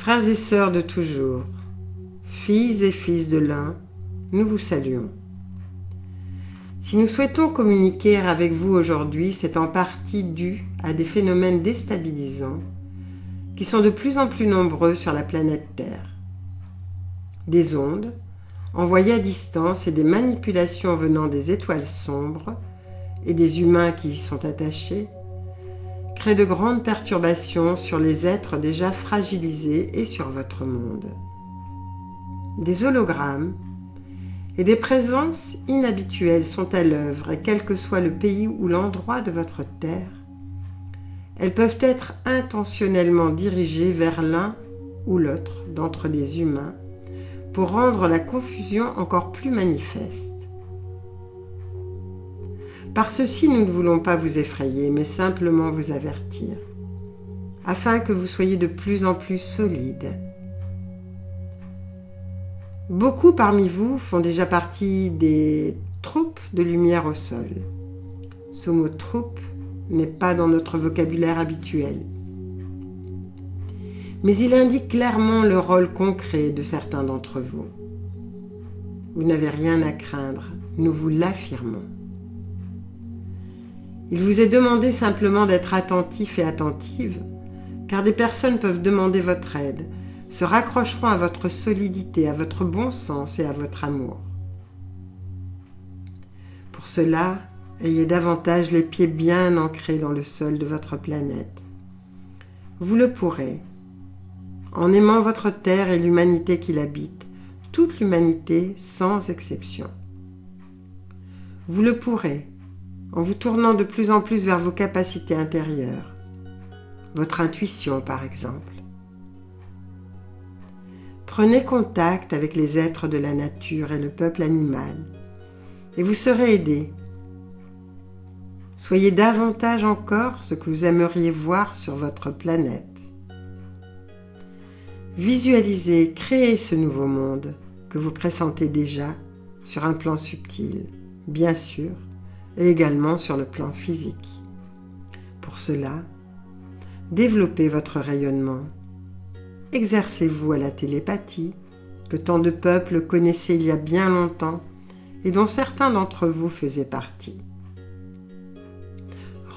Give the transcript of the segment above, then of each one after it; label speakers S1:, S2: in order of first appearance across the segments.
S1: Frères et sœurs de toujours, filles et fils de l'un, nous vous saluons. Si nous souhaitons communiquer avec vous aujourd'hui, c'est en partie dû à des phénomènes déstabilisants qui sont de plus en plus nombreux sur la planète Terre. Des ondes, envoyées à distance et des manipulations venant des étoiles sombres et des humains qui y sont attachés, créent de grandes perturbations sur les êtres déjà fragilisés et sur votre monde. Des hologrammes et des présences inhabituelles sont à l'œuvre et quel que soit le pays ou l'endroit de votre terre, elles peuvent être intentionnellement dirigées vers l'un ou l'autre d'entre les humains pour rendre la confusion encore plus manifeste. Par ceci, nous ne voulons pas vous effrayer, mais simplement vous avertir, afin que vous soyez de plus en plus solides. Beaucoup parmi vous font déjà partie des troupes de lumière au sol. Ce mot « troupe » n'est pas dans notre vocabulaire habituel. Mais il indique clairement le rôle concret de certains d'entre vous. Vous n'avez rien à craindre, nous vous l'affirmons. Il vous est demandé simplement d'être attentif et attentive, car des personnes peuvent demander votre aide, se raccrocheront à votre solidité, à votre bon sens et à votre amour. Pour cela, ayez davantage les pieds bien ancrés dans le sol de votre planète. Vous le pourrez, en aimant votre terre et l'humanité qui l'habite, toute l'humanité sans exception. Vous le pourrez, en vous tournant de plus en plus vers vos capacités intérieures, votre intuition par exemple. Prenez contact avec les êtres de la nature et le peuple animal, et vous serez aidés. Soyez davantage encore ce que vous aimeriez voir sur votre planète. Visualisez, créez ce nouveau monde que vous pressentez déjà sur un plan subtil, bien sûr, et également sur le plan physique. Pour cela, développez votre rayonnement. Exercez-vous à la télépathie, que tant de peuples connaissaient il y a bien longtemps et dont certains d'entre vous faisaient partie.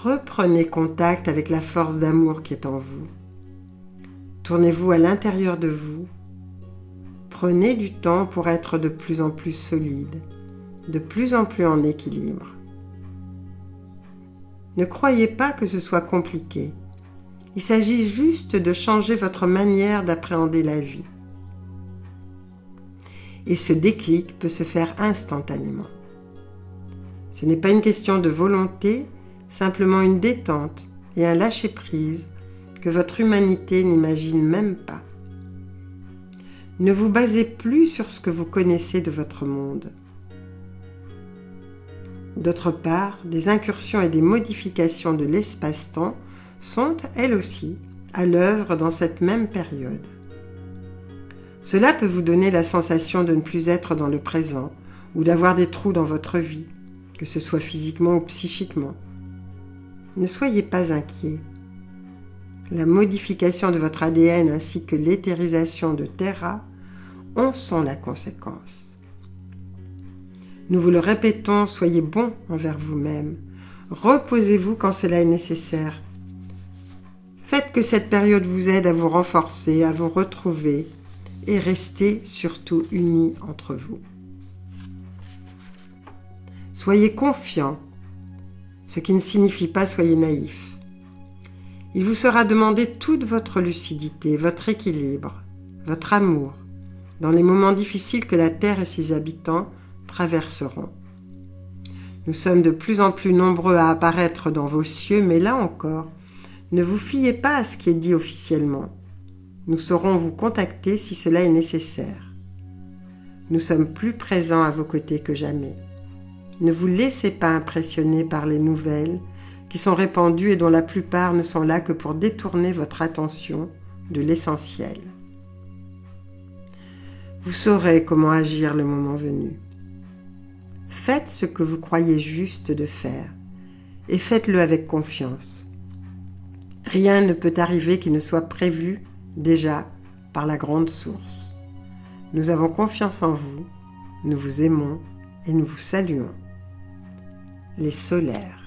S1: Reprenez contact avec la force d'amour qui est en vous. Tournez-vous à l'intérieur de vous. Prenez du temps pour être de plus en plus solide, de plus en plus en équilibre. Ne croyez pas que ce soit compliqué. Il s'agit juste de changer votre manière d'appréhender la vie. Et ce déclic peut se faire instantanément. Ce n'est pas une question de volonté, simplement une détente et un lâcher-prise que votre humanité n'imagine même pas. Ne vous basez plus sur ce que vous connaissez de votre monde. D'autre part, des incursions et des modifications de l'espace-temps sont, elles aussi, à l'œuvre dans cette même période. Cela peut vous donner la sensation de ne plus être dans le présent ou d'avoir des trous dans votre vie, que ce soit physiquement ou psychiquement. Ne soyez pas inquiets. La modification de votre ADN ainsi que l'éthérisation de Terra en sont la conséquence. Nous vous le répétons, soyez bons envers vous-même. Reposez-vous quand cela est nécessaire. Faites que cette période vous aide à vous renforcer, à vous retrouver et restez surtout unis entre vous. Soyez confiants, ce qui ne signifie pas soyez naïfs. Il vous sera demandé toute votre lucidité, votre équilibre, votre amour, dans les moments difficiles que la Terre et ses habitants traverseront. Nous sommes de plus en plus nombreux à apparaître dans vos cieux, mais là encore, ne vous fiez pas à ce qui est dit officiellement. Nous saurons vous contacter si cela est nécessaire. Nous sommes plus présents à vos côtés que jamais. Ne vous laissez pas impressionner par les nouvelles qui sont répandues et dont la plupart ne sont là que pour détourner votre attention de l'essentiel. Vous saurez comment agir le moment venu. Faites ce que vous croyez juste de faire et faites-le avec confiance. Rien ne peut arriver qui ne soit prévu déjà par la grande source. Nous avons confiance en vous, nous vous aimons et nous vous saluons. Les solaires.